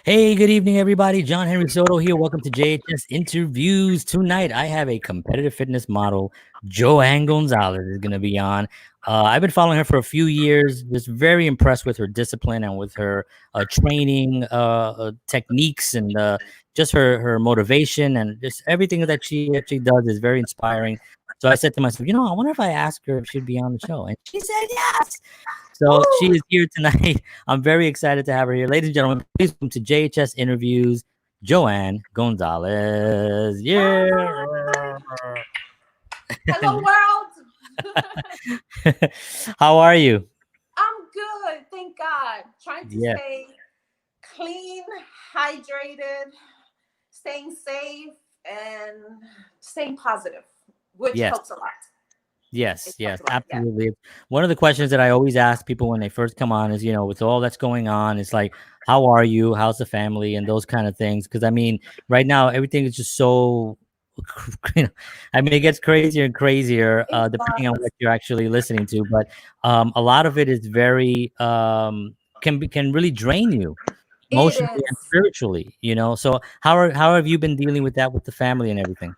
Hey, good evening, everybody. John Henry Soto here. Welcome to JHS Interviews. Tonight, I have a competitive fitness model, Joanne Gonzalez, is going to be on. I've been following her for a few years. Just very impressed with her discipline and with her training techniques and just her motivation and just everything that she actually does is very inspiring. So I said to myself, I wonder if I ask her if she'd be on the show, and she said yes. So she Woo! is here tonight. I'm very excited to have her here. Ladies and gentlemen, please welcome to JHS Interviews, Joanne Gonzalez. Yeah. Hi. Hello, world. How are you? I'm good. Thank God. Trying to Yeah. stay clean, hydrated, staying safe, and staying positive, which Yes. helps a lot. It Yes. Yes. helps a lot. Yeah. Absolutely. One of the questions that I always ask people when they first come on is, with all that's going on, it's like, how are you? How's the family? And those kind of things. Because I mean, right now everything is just so I mean, it gets crazier and crazier It depending on does. what you're actually listening to. But a lot of it is very can really drain you It emotionally and is. spiritually. So how have you been dealing with that with the family and everything?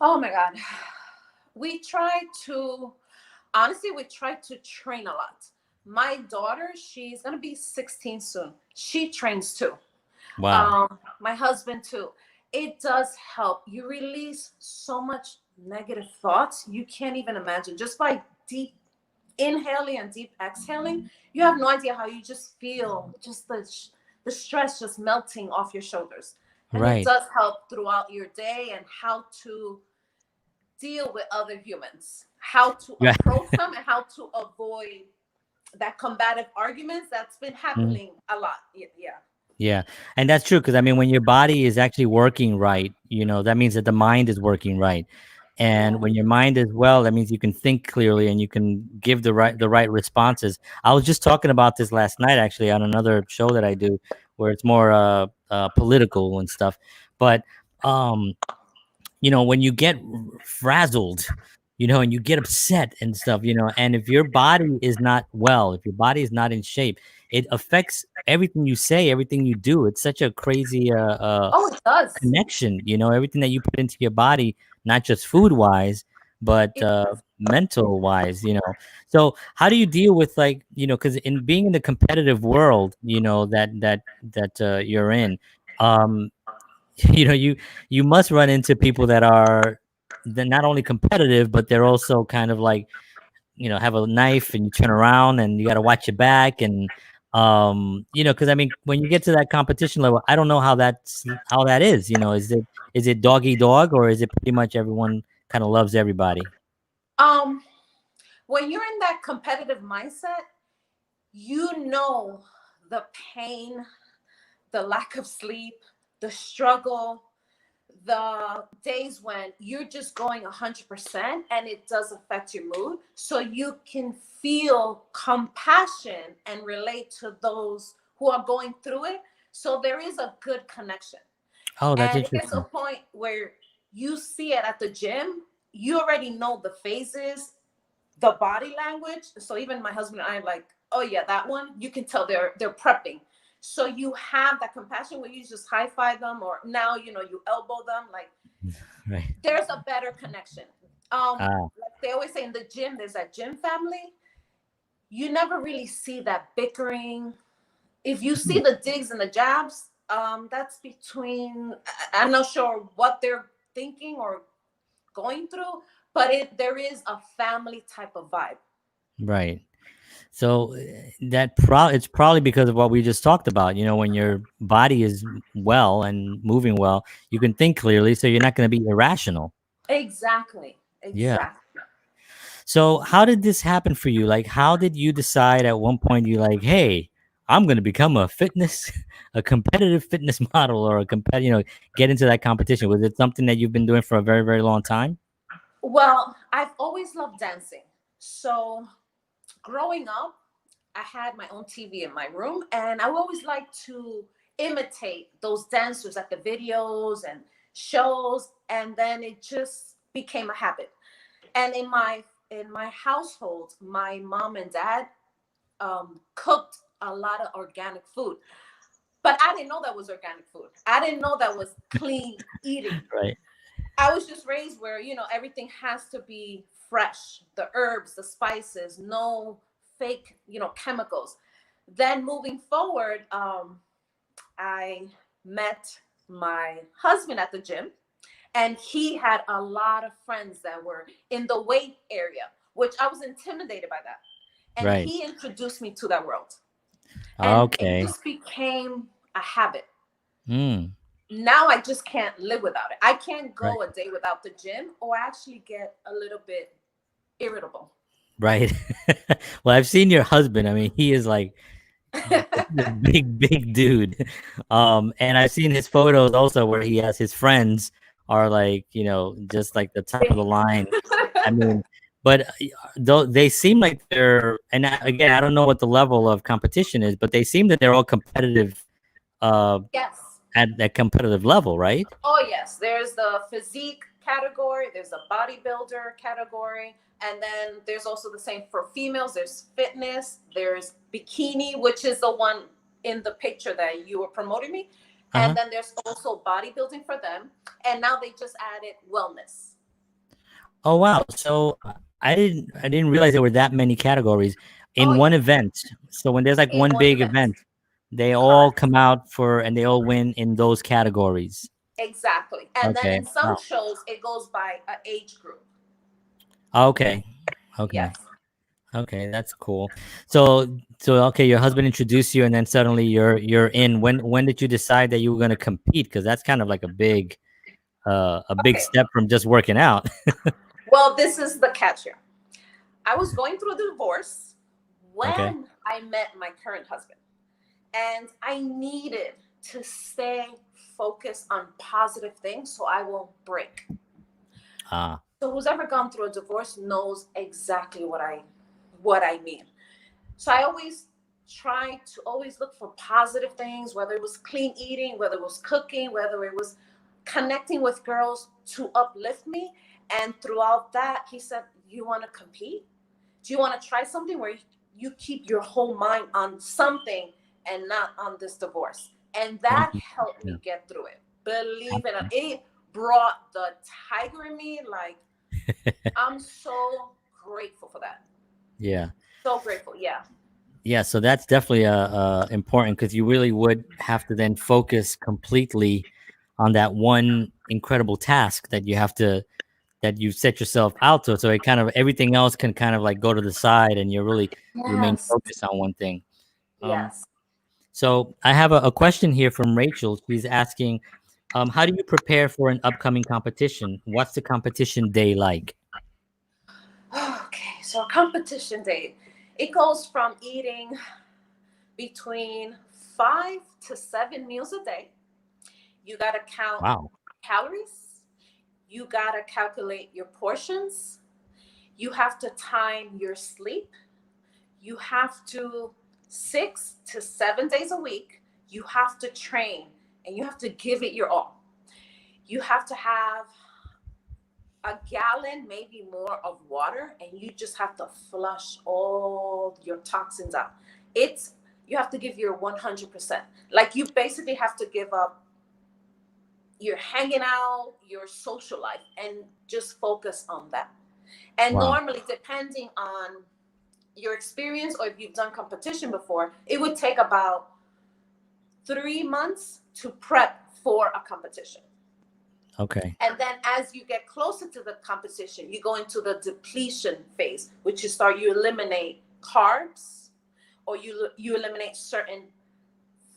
Oh my God. We try to, honestly, we try to train a lot. My daughter, she's going to be 16 soon. She trains too. Wow. My husband too. It does help. You release so much negative thoughts you can't even imagine just by deep inhaling and deep exhaling. You have no idea how you just feel, just the stress just melting off your shoulders, and it Right. does help throughout your day and how to deal with other humans, how to Yeah. approach them, and how to avoid that combative arguments that's been happening a lot. Yeah. Yeah, and that's true because I mean, when your body is actually working right, that means that the mind is working right, and Yeah. when your mind is well, that means you can think clearly and you can give the right responses. I was just talking about this last night actually on another show that I do, where it's more political and stuff, but um when you get frazzled, and you get upset and stuff, and if your body is not well, if your body is not in shape, it affects everything you say, everything you do. It's such a crazy Oh, it does. connection, everything that you put into your body, not just food wise, but It mental wise, so how do you deal with, like, because in being in the competitive world, that you're in, um you must run into people that are, they're not only competitive, but they're also kind of like, have a knife and you turn around and you got to watch your back. And because I mean, when you get to that competition level, I don't know how that is. Is it dog eat dog, or is it pretty much everyone kind of loves everybody? um when you're in that competitive mindset, you know the pain, the lack of sleep, the struggle, the days when you're just going 100% and it does affect your mood. So you can feel compassion and relate to those who are going through it. So there is a good connection. Oh, that's And it gets to a interesting. point where you see it at the gym, you already know the phases, the body language. So even my husband and I are like, oh yeah, that one, you can tell they're prepping. So you have that compassion where you just high five them, or now you elbow them. Like, Right. there's a better connection. Ah. Like they always say in the gym, there's that gym family. You never really see that bickering. If you see the digs and the jabs, that's between. I'm not sure what they're thinking or going through, but there is a family type of vibe. Right. So it's probably because of what we just talked about. When your body is well and moving well, you can think clearly, so you're not going to be irrational. Exactly. Yeah. Exactly. So how did this happen for you? Like, how did you decide at one point you like, hey, I'm going to become a fitness, a competitive fitness model, or a get into that competition? Was it something that you've been doing for a very, very long time? Well, I've always loved dancing. So growing up, I had my own TV in my room, and I always liked to imitate those dancers at the videos and shows, and then it just became a habit. And in my household, my mom and dad cooked a lot of organic food. But I didn't know that was organic food. I didn't know that was clean eating. Right. I was just raised where, everything has to be fresh, the herbs, the spices, no fake, chemicals. Then moving forward, I met my husband at the gym, and he had a lot of friends that were in the weight area, which I was intimidated by that. And Right. he introduced me to that world. And it Okay. just became a habit. Mm. Now I just can't live without it. I can't Right. go a day without the gym, or I actually get a little bit irritable. Right. Well, I've seen your husband. I mean, he is like he's a big, big dude. And I've seen his photos also where he has his friends are like, just like the top of the line. I mean, but though they seem like they're, and again, I don't know what the level of competition is, but they seem that they're all competitive uh, Yes. at that competitive level, right? Oh, yes. There's the physique category, there's a bodybuilder category, and then there's also the same for females. There's fitness, there's bikini, which is the one in the picture that you were promoting me. And Uh-huh. then there's also bodybuilding for them. And now they just added wellness. Oh wow. So I didn't realize there were that many categories Oh, in one yes. event. So when there's like In one one big event. event, they all Correct. come out for and they all win in those categories. Exactly. And then Okay. in some Wow. shows, it goes by a age group. Okay. Okay. Yes. Okay, that's cool. So okay, your husband introduced you and then suddenly you're in. When did you decide that you were going to compete? Because that's kind of like a big Okay. step from just working out. Well, this is the catch here. I was going through a divorce Okay. when I met my current husband, and I needed to stay focused on positive things so I won't break. Ah. So who's ever gone through a divorce knows exactly what I mean. So I always try to always look for positive things, whether it was clean eating, whether it was cooking, whether it was connecting with girls to uplift me. And throughout that, he said, "You want to compete? Do you want to try something where you keep your whole mind on something and not on this divorce?" And that Mhm. helped Yeah. me get through it. Believe it or not, it brought the tiger in me. Like, I'm so grateful for that. Yeah. So grateful. Yeah. Yeah, so that's definitely important because you really would have to then focus completely on that one incredible task that you set yourself out to. So it kind of everything else can kind of like go to the side, and you really remain Yes. focused on one thing. Um, Yes. so I have a question here from Rachel. She's asking, how do you prepare for an upcoming competition? What's the competition day like? Okay. So competition day, it goes from eating between 5 to 7 meals a day. You gotta count Wow. calories. You gotta calculate your portions. You have to time your sleep. You have to 6 to 7 days a week. You have to train, and you have to give it your all. You have to have a gallon, maybe more, of water, and you just have to flush all your toxins out. It's You have to give your 100%. Like, you basically have to give up your hanging out, your social life, and just focus on that. And Wow. normally, depending on your experience or if you've done competition before, it would take about 3 months to prep for a competition. Okay. And then as you get closer to the competition, you go into the depletion phase, which you eliminate carbs, or you eliminate certain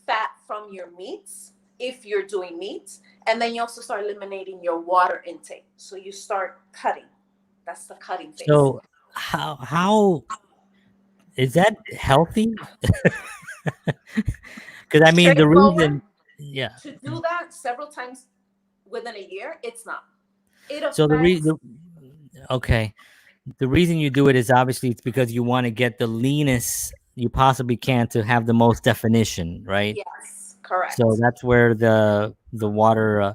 fat from your meats if you're doing meats. And then you also start eliminating your water intake. So you start cutting. That's the cutting phase. So how is that healthy? Because I mean, the Straightforward. reason, yeah. To do that several times within a year, it's not. It So affects. okay, the reason you do it is obviously it's because you want to get the leanest you possibly can to have the most definition, right? Yes, So correct. that's where the water,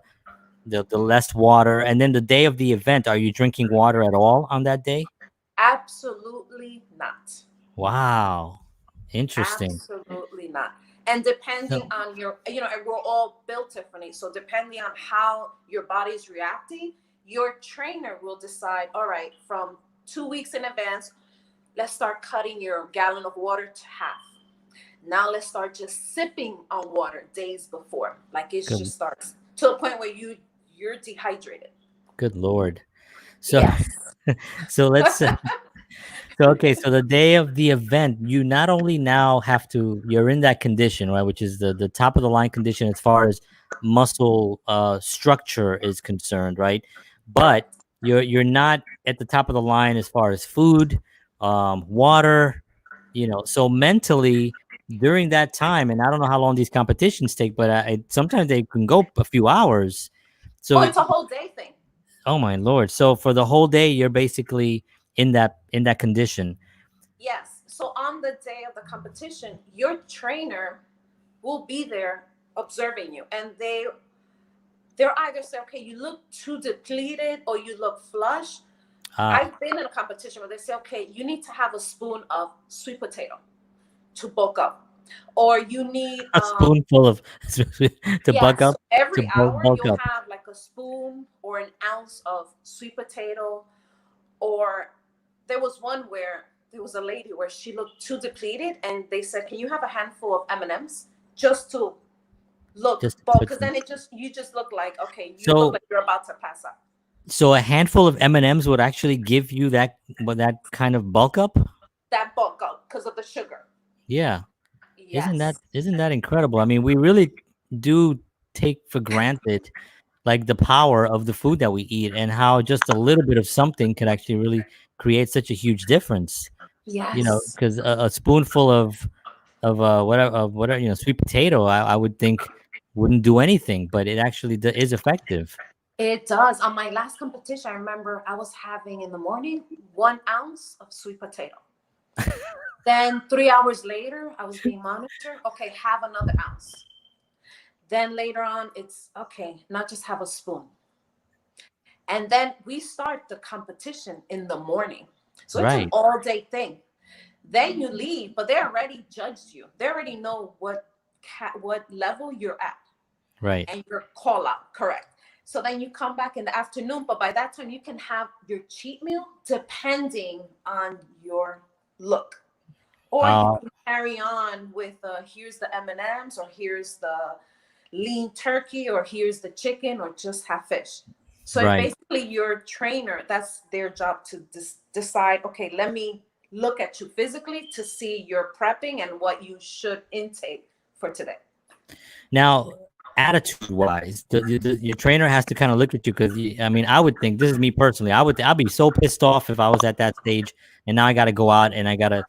the less water, and then the day of the event, are you drinking water at all on that day? Absolutely not. Wow, interesting. Absolutely not. And depending So on your, and we're all built differently. So depending on how your body's reacting, your trainer will decide, all right, from 2 weeks in advance, let's start cutting your gallon of water to half. Now let's start just sipping on water days before. Like it good, just starts to a point where you're dehydrated. good Lord. So Yes. so let's So okay, so the day of the event, you not only now have to you're in that condition, right, which is the top of the line condition as far as muscle structure is concerned, right? But Correct. you're not at the top of the line as far as food, water, so mentally during that time, and I don't know how long these competitions take, but sometimes they can go a few hours. Oh, So it's a whole day thing. oh my Lord. So for the whole day you're basically in that condition. Yes. So on the day of the competition, your trainer will be there observing you, and they're either say, okay, you look too depleted or you look flush. Ah, I've been in a competition where they say, okay, you need to have a spoon of sweet potato to bulk up, or you need a spoonful of to yeah. buck So up to every hour bulk you'll up. have like a spoon or an ounce of sweet potato. Or there was one where there was a lady where she looked too depleted, and they said, can you have a handful of M&Ms just to look Just to bulk, put because some. then you just look like, okay, you look So like you're about to pass out. so a handful of M&Ms would actually give you that kind of bulk up? That bulk up because of the sugar. Yeah. Isn't that Yes. isn't that incredible? I mean, we really do take for granted like the power of the food that we eat and how just a little bit of something could actually really create such a huge difference. Yes. Because a spoonful of whatever, sweet potato, I would think wouldn't do anything, but it actually is effective. It does. On my last competition, I remember I was having in the morning 1 ounce of sweet potato. Then 3 hours later, I was being monitored. Okay, have another ounce. Then later on, it's okay, not just have a spoon. And then we start the competition in the morning. So it's an Right, all day thing. Then you leave, but they already judged you. They already know what level you're at right. and your call out, correct. So then you come back in the afternoon, but by that time you can have your cheat meal depending on your look. Or you Uh, can carry on with here's the M&Ms, or here's the lean turkey, or here's the chicken, or just have fish. So it right. basically your trainer, that's their job to decide, okay, let me look at you physically to see your prepping and what you should intake for today. Now, attitude wise, your trainer has to kind of look at you because I mean, I would think this is me personally. I'd be so pissed off if I was at that stage and now I got to go out and I got to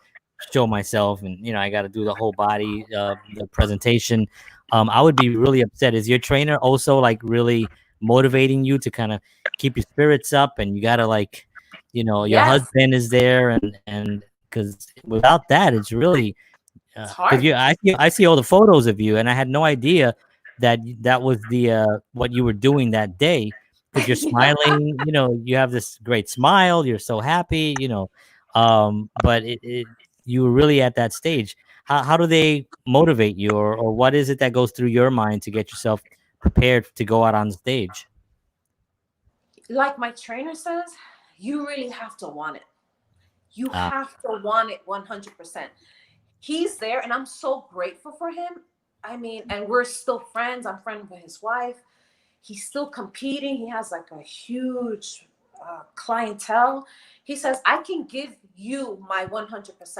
show myself and I got to do the whole body, the presentation. I would be really upset. Is your trainer also like really motivating you to kind of keep your spirits up and you got to like, your Yes, husband is there and because without that, it's really it's because hard. I see all the photos of you, and I had no idea that that was the what you were doing that day. Because you're smiling, you have this great smile. You're so happy, but you were really at that stage. How do they motivate you, or what is it that goes through your mind to get yourself prepared to go out on the stage? Like my trainer says, you really have to want it. You Ah, have to want it 100%. He's there, and I'm so grateful for him. I mean, and we're still friends. I'm friends with his wife. He's still competing. He has like a huge clientele. He says, I can give you my 100%,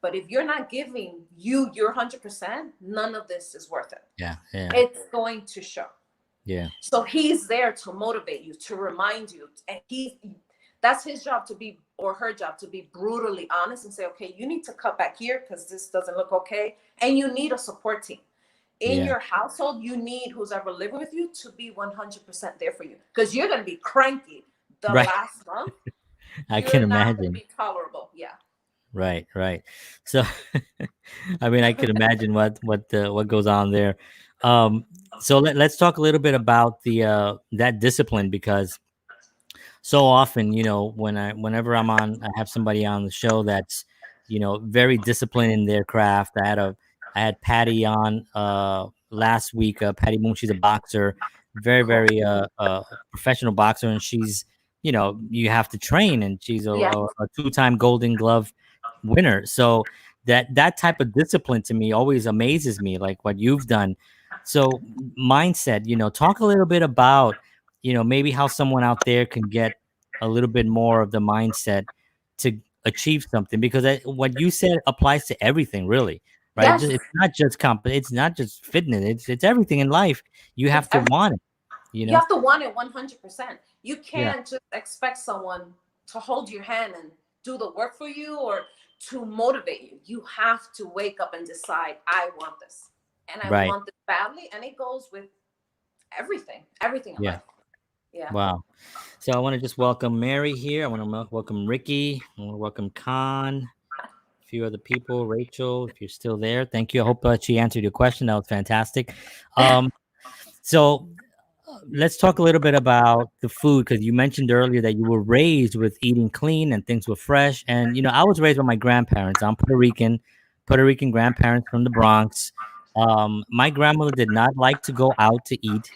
but if you're not giving you your 100%, none of this is worth it. yeah, yeah, It's going to show. yeah, So he's there to motivate you, to remind you, and that's his job to be, or her job to be brutally honest and say, okay, you need to cut back here because this doesn't look okay, and you need a support team in yeah. your household. You need who's ever living with you to be 100% there for you, because you're going to be cranky the Right. last month. I can You're not going to imagine. be tolerable. Yeah. Right, right. So, I mean, I can imagine what goes on there. Um, so let's talk a little bit about the that discipline because so often, whenever I have somebody on the show that's, very disciplined in their craft. I had a I had Patty on last week. Patty Moon, she's a boxer, very Cool. very professional boxer, and she's, you have to train, and she's Yeah. a two-time Golden Glove winner. So that type of discipline to me always amazes me, like what you've done. So mindset, talk a little bit about, maybe how someone out there can get a little bit more of the mindset to achieve something, because what you said applies to everything, really, right? Yes. It's not just fitness, it's everything in life. You It's have to everything. want it, You have to want it 100%. You yeah, can't just expect someone to hold your hand and do the work for you or to motivate you. You have to wake up and decide, I want this. And I right, want this badly. And it goes with everything in yeah, life. Yeah. wow. So I want to just welcome Mary here. I want to welcome Ricky. I want to welcome Khan, a few other people. Rachel, if you're still there, thank you. I hope she answered your question. That was fantastic. So let's talk a little bit about the food, because you mentioned earlier that you were raised with eating clean and things were fresh. And I was raised by my grandparents. I'm Puerto Rican grandparents from the Bronx. My grandmother did not like to go out to eat.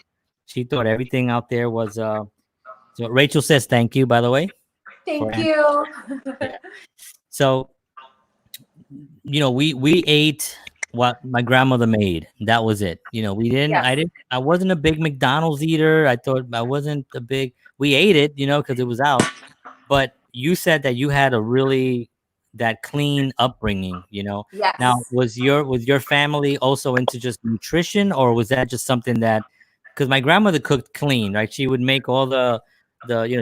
She thought everything out there was. So Rachel says thank you, by the way, for Thank answering. you. Yeah. So we ate what my grandmother made. That was it. We didn't. Yes. I wasn't a big McDonald's eater. I thought I wasn't a big. We ate it, because it was out. But you said that you had a really that clean upbringing. Now, Yes. was your family also into just nutrition, or was that just something that? Because my grandmother cooked clean, right? She would make all the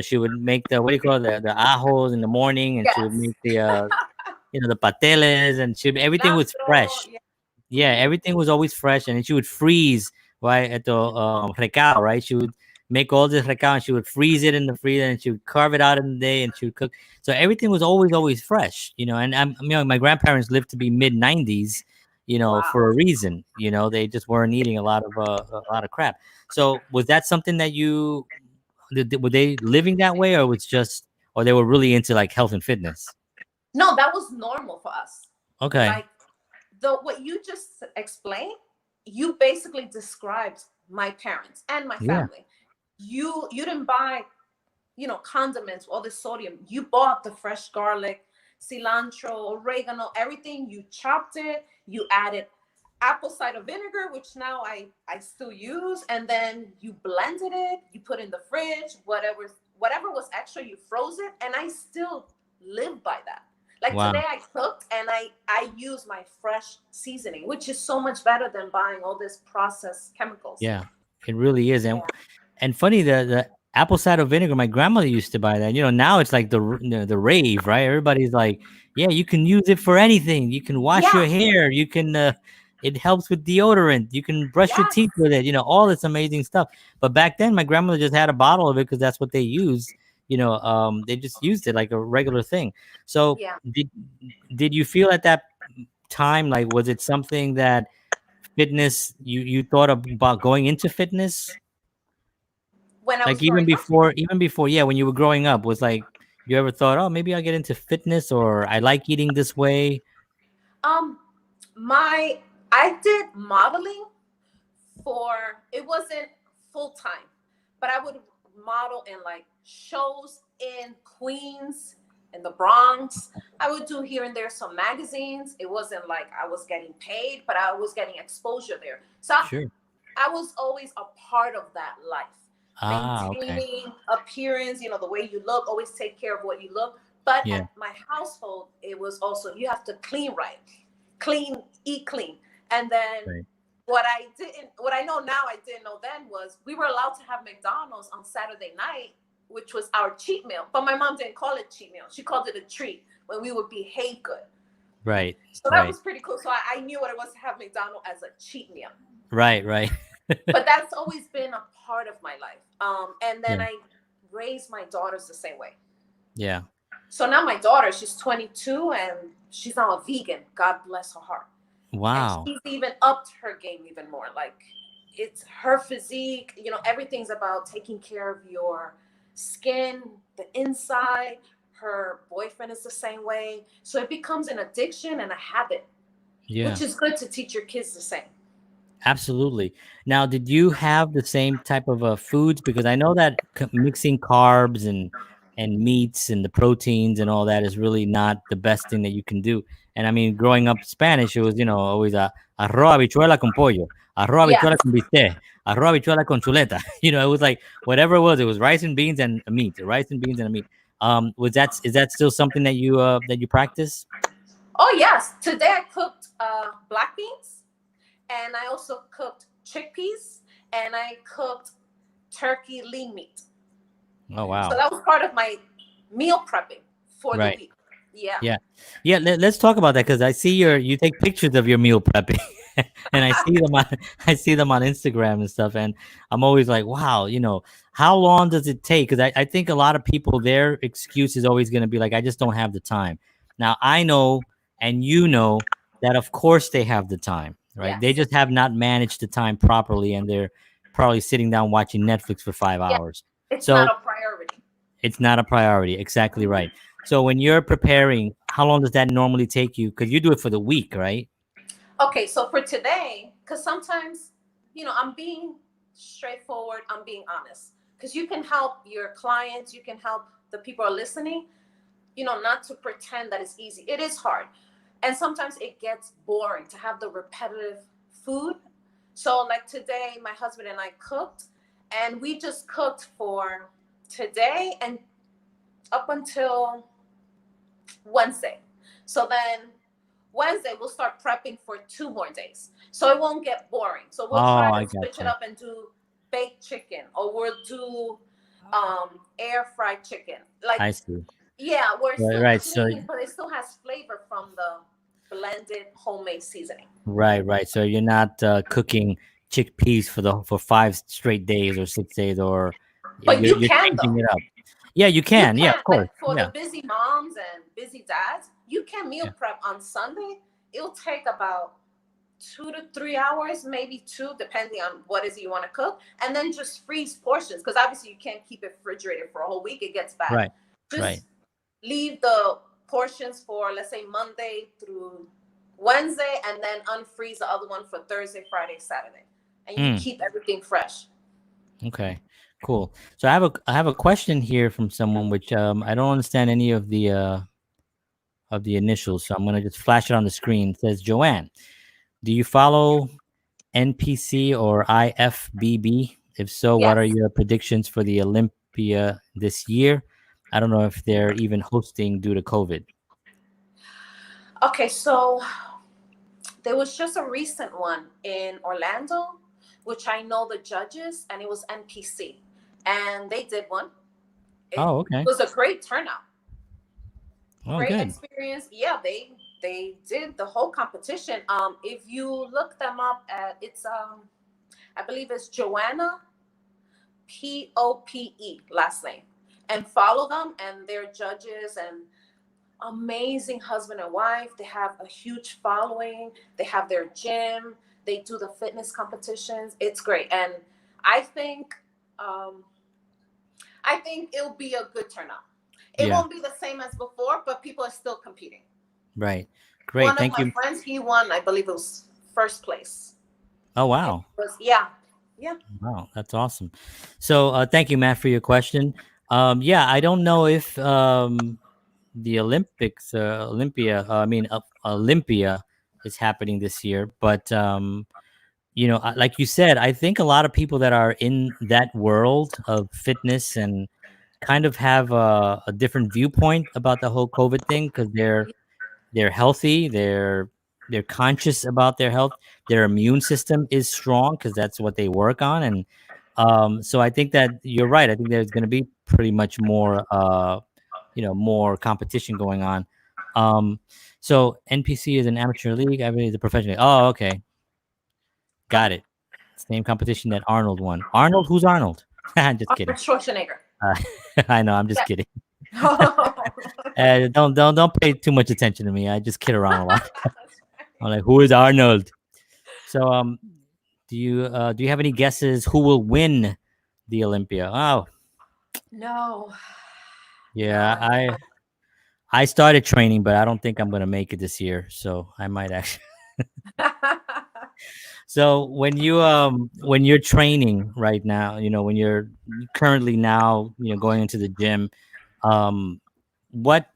she would make the, what do you call it, the ajos in the morning, and she would Yes. make the pateles, and everything was Cilantro. fresh. Yeah. Yeah, everything was always fresh, and then she would freeze, right, at the recao, right? She would make all this recao, and she would freeze it in the freezer, and she would carve it out in the day, and she would cook. So everything was always fresh, And my grandparents lived to be mid 90s, Wow. for a reason. They just weren't eating a lot of crap. So was that something that were they living that way, or or they were really into like health and fitness? No, that was normal for us. Okay. Like the what you just explained, you basically described my parents and my Yeah. family. You didn't buy, condiments, all this sodium. You bought the fresh garlic, cilantro, oregano, everything. You chopped it. You added apple cider vinegar, which now I still use, and then you blended it. You put in the fridge. Whatever was extra, you froze it, and I still live by that. Like Wow. today, I cooked and I use my fresh seasoning, which is so much better than buying all this processed chemicals. Yeah, it really is. And Yeah. and funny, the apple cider vinegar, my grandmother used to buy that. Now it's like the rave, right? Everybody's like, yeah, you can use it for anything. You can wash your Yeah. hair. It helps with deodorant. You can brush your Yes. teeth with it. All this amazing stuff. But back then, my grandmother just had a bottle of it because that's what they used. They just used it like a regular thing. So Yeah. did you feel at that time, like, was it something that fitness, you thought about going into fitness, When I like was growing up. even before, yeah, when you were growing up, was like, you ever thought, oh, maybe I'll get into fitness, or I like eating this way? Um, my I did modeling for it wasn't full time, but I would model in like shows in Queens in the Bronx. I would do here and there some magazines. It wasn't like I was getting paid, but I was getting exposure there. So Sure. I was always a part of that life, Ah, okay. maintaining appearance, the way you look, always take care of what you look. But Yeah. at my household, it was also, you have to clean right, clean, eat clean. And then Right. what I know now, I didn't know then was we were allowed to have McDonald's on Saturday night, which was our cheat meal. But my mom didn't call it cheat meal. She called it a treat when we would behave good. Right. So that Right. was pretty cool. So I knew what it was to have McDonald's as a cheat meal. Right. Right. But that's always been a part of my life. And then Yeah. I raised my daughters the same way. Yeah. So now my daughter, she's 22 and she's now a vegan. God bless her heart. And Wow. she's even upped her game even more. Like it's her physique, everything's about taking care of your skin, the inside. Her boyfriend is the same way. So it becomes an addiction and a habit. Yeah. which is good to teach your kids the same. Absolutely. Now, did you have the same type of foods? Because I know that mixing carbs and meats and the proteins and all that is really not the best thing that you can do. And I mean, growing up Spanish, it was always a arroz habichuela con pollo, arroz Yes. habichuela con bistec, arroz habichuela con chuleta. It was like whatever it was. It was rice and beans and a meat, rice and beans and a meat. Was that is that still something that you practice? Oh yes. Today I cooked black beans, and I also cooked chickpeas, and I cooked turkey lean meat. Oh So wow! that was part of my meal prepping for the Right. week. Yeah. Yeah, yeah. Let's talk about that because I see you take pictures of your meal prepping, and I see them on I see them on Instagram and stuff, and I'm always like, wow, how long does it take? Because I think a lot of people their excuse is always going to be like, I just don't have the time. Now I know, and that of course they have the time, right? They Yes. just have not managed the time properly, and they're probably sitting down watching Netflix for five Yeah. hours. It's not So a priority. it's not a priority. Exactly right. So when you're preparing, how long does that normally take you? Because you do it for the week, right? Okay, so for today, because sometimes, I'm being straightforward, I'm being honest. Because you can help your clients, you can help the people who are listening, not to pretend that it's easy. It is hard. And sometimes it gets boring to have the repetitive food. So, like today, my husband and I cooked, and we just cooked for today and up until Wednesday. So then Wednesday, we'll start prepping for 2 more days. So it won't get boring. So we'll try Oh, to I switch it gotcha. up and do baked chicken, or we'll do air fried chicken. Like, I see. yeah, we're Right, still right. So clean, but it still has flavor from the blended homemade seasoning. right, right. So you're not cooking chickpeas for 5 straight days or 6 days, or But you're you you're can, though. changing it up. Yeah, you You can. Yeah, can, of like, course. for Yeah, the busy moms and busy dads, you can meal yeah. prep on Sunday. It'll take about 2 to 3 hours, maybe two, depending on what is you want to cook, and then just freeze portions because obviously you can't keep it refrigerated for a whole week; it gets bad. Right, right. Just leave the portions for, let's say, Monday through Wednesday, and then unfreeze the other one for Thursday, Friday, Saturday, and you Mm, keep everything fresh. okay. Cool. So I have a question here from someone which I don't understand any of the initials, so I'm gonna just flash it on the screen. It says Joanne. Do you follow NPC or IFBB? If so, what are Yes. your predictions for the Olympia this year? I don't know if they're even hosting due to COVID. Okay, so there was just a recent one in Orlando, which I know the judges, and it was NPC, and they did one. It Oh, okay. was a great turnout, Oh, great good. experience. Yeah, they did the whole competition. If you look them up at it's I believe it's Joanna, Pope last name, and follow them, and their judges and amazing husband and wife. They have a huge following. They have their gym. They do the fitness competitions. It's great, and I think um, I think it'll be a good turnout. It Yeah, won't be the same as before, but people are still competing. right. Great. One of Thank my you. friends, he won. I believe it was first place. Oh, And wow. it was, yeah, yeah. Wow, that's awesome. So, thank you, Matt, for your question. Yeah, I don't know if the Olympics, Olympia is happening this year, but like you said, I think a lot of people that are in that world of fitness and kind of have a different viewpoint about the whole COVID thing because they're healthy, they're conscious about their health, their immune system is strong because that's what they work on, and so I think that you're right. I think there's going to be pretty much more more competition going on. Um, so NPC is an amateur league. I mean, it's a professional league. Oh, okay, got it. Same competition that Arnold won. Arnold, who's Arnold? Just Arnold kidding. Schwarzenegger. Uh, I know. I'm just kidding. Yeah. Don't pay too much attention to me. I just kid around a lot. I'm like, who is Arnold? So do you have any guesses who will win the Olympia? Oh, No, yeah, no. I started training, but I don't think I'm gonna make it this year. So I might actually. So when you're training right now, when you're currently now, going into the gym, um what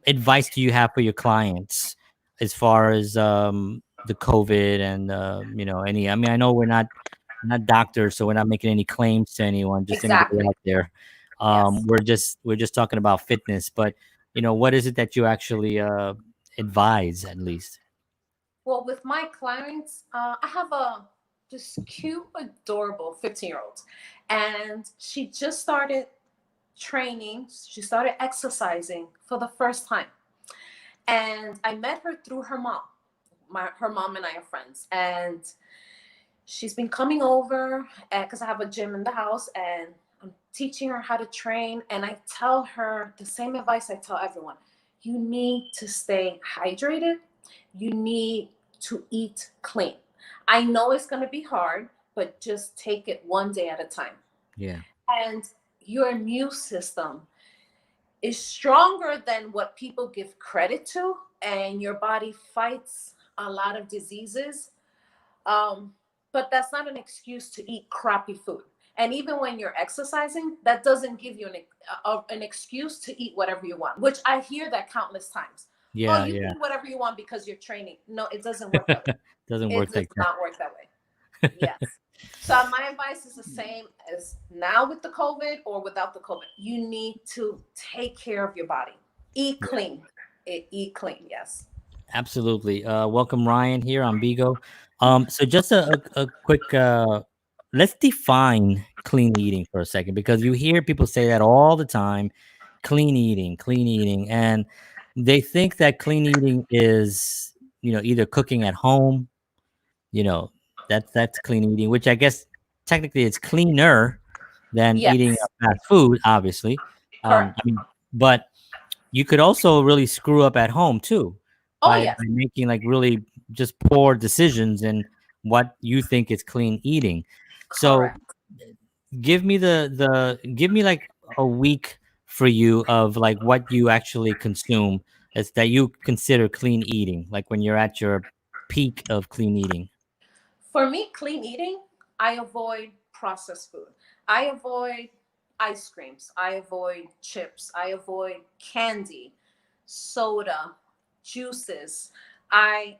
advice do you have for your clients as far as the COVID and any? I mean, I know we're not doctors, so we're not making any claims to anyone, just anybody Exactly. out there. Yes. We're just talking about fitness, but what is it that you actually advise at least? Well, with my clients, I have a this cute, adorable 15-year-old, and she just started training. She started exercising for the first time, and I met her through her mom. Her mom and I are friends, and she's been coming over because I have a gym in the house, and I'm teaching her how to train. And I tell her the same advice I tell everyone: you need to stay hydrated. You need to eat clean. I know it's going to be hard, but just take it one day at a time. Yeah. And your immune system is stronger than what people give credit to, and your body fights a lot of diseases. Um, but that's not an excuse to eat crappy food. And even when you're exercising, that doesn't give you an excuse to eat whatever you want, which I hear that countless times. Oh, Yeah, you can yeah. eat whatever you want because you're training. No, it doesn't work that way. Doesn't It work does like not work that way. Yes. So my advice is the same as now with the COVID or without the COVID. You need to take care of your body. Eat that. clean. Eat clean. Yes. Absolutely. Welcome, Ryan, here on Bigo. So just a quick, let's define clean eating for a second, because you hear people say that all the time, clean eating, and they think that clean eating is, either cooking at home, you know, that's clean eating, which I guess technically it's cleaner than eating Yes. fast food, obviously. Correct. I mean, but you could also really screw up at home too Oh, by yes. making like really just poor decisions in what you think is clean eating. So Correct. give me like a week for you of like what you actually consume as that you consider clean eating, like when you're at your peak of clean eating. For me, clean eating, I avoid processed food. I avoid ice creams. I avoid chips. I avoid candy, soda, juices. I,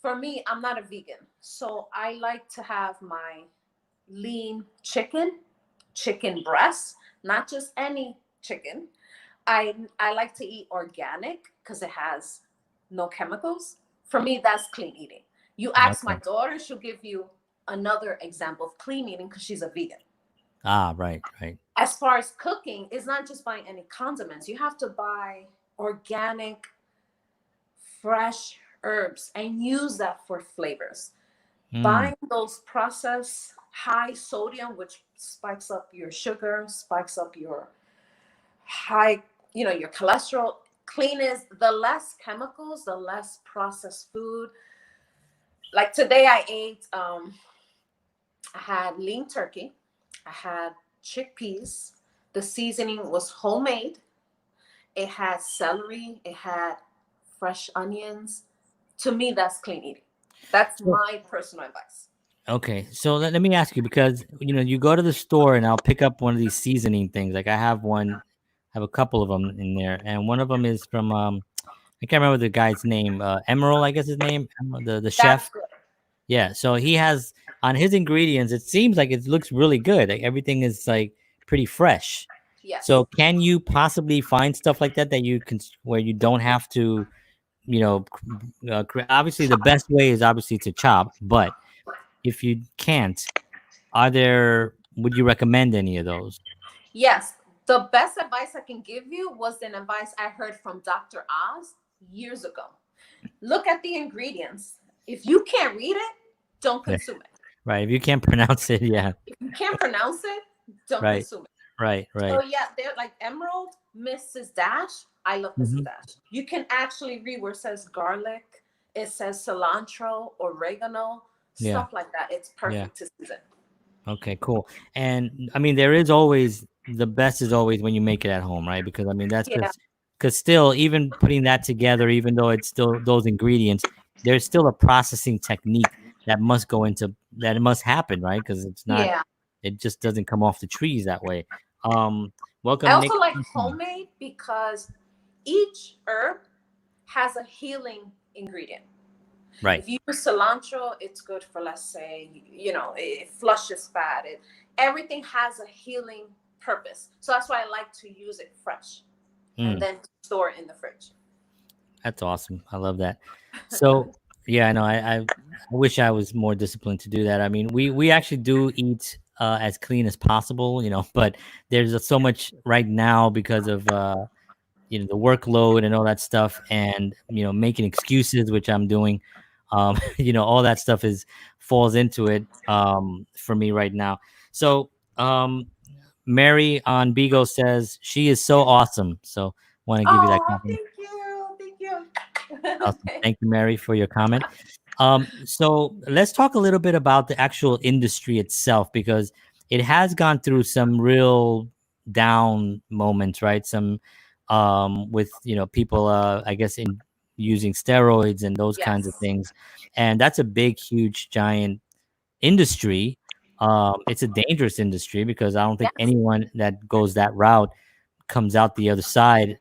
for me, I'm not a vegan. So I like to have my lean chicken breast, not just any chicken. I like to eat organic because it has no chemicals. For me, that's clean eating. You ask my Okay. daughter, she'll give you another example of clean eating because she's a vegan. Ah, right, right. As far as cooking, it's not just buying any condiments. You have to buy organic, fresh herbs and use that for flavors. Mm, Buying those processed high sodium, which spikes up your sugar, spikes up your high, your cholesterol. Clean is the less chemicals, the less processed food. Like today, I had lean turkey, I had chickpeas. The seasoning was homemade. It had celery, it had fresh onions. To me, that's clean eating. That's so my personal advice. okay, so let me ask you, because you go to the store and I'll pick up one of these seasoning things. Like I have one, I have a couple of them in there, and one of them is from I can't remember the guy's name. Emerald, I guess his name, the That's chef. good. Yeah, so he has on his ingredients. It seems like it looks really good. Like everything is like pretty fresh. So Yes. can you possibly find stuff like that that you can where you don't have to, obviously the best way is obviously to chop, but if you can't, would you recommend any of those? Yes, the best advice I can give you was an advice I heard from Dr. Oz years ago. Look at the ingredients. If you can't read it, don't Right, consume it. right. If you can't pronounce it, yeah. If you can't pronounce it, don't Right, consume it. right, So right. yeah, they're like Emerald, Mrs. Dash. I love Mrs. Hmm. Dash. You can actually read where it says garlic, it says cilantro, oregano, Yeah, stuff like that. It's yeah. perfect to season. Okay, cool. And I mean, there is always the best is always when you make it at home, right? Because I mean, that's Yeah. because still, even putting that together, even though it's still those ingredients, there's still a processing technique that must go into that. It must happen, right? Because it's not, Yeah. it just doesn't come off the trees that way. Um, I welcome, also Nick. like homemade because each herb has a healing ingredient. Right. If you use cilantro, it's good for, let's say, it flushes fat. Everything has a healing purpose. So that's why I like to use it fresh and Mm, then store it in the fridge. that's awesome. I love that. So yeah, I know. I wish I was more disciplined to do that. I mean, we actually do eat as clean as possible, but there's so much right now because of the workload and all that stuff, and making excuses, which I'm doing. All that stuff is falls into it for me right now. So Mary on Bigo says she is so awesome. So want to give you that Oh, compliment. thank you. Thank you. Awesome. Okay. Thank you, Mary, for your comment. So let's talk a little bit about the actual industry itself, because it has gone through some real down moments, right? Some with people, I guess, in using steroids and those kinds of Yes. things, and that's a big, huge, giant industry. It's a dangerous industry because I don't think Yes. anyone that goes that route comes out the other side,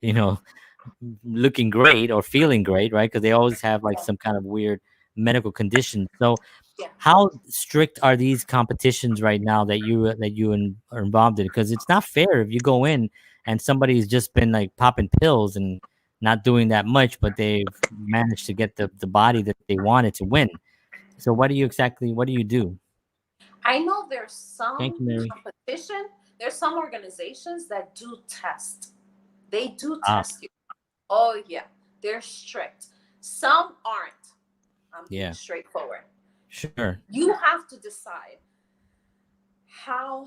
looking great or feeling great, right? Because they always have like Yeah. some kind of weird medical condition. So, Yeah. how strict are these competitions right now are involved in? Because it's not fair if you go in and somebody's just been like popping pills and not doing that much, but they've managed to get the body that they wanted to win. So, what do you do? I know there's Thank some you, Mary. competition. There's some organizations that do test. They do Ah, test you. Oh yeah, they're strict. Some aren't. I'm being yeah, straightforward. sure. You have to decide how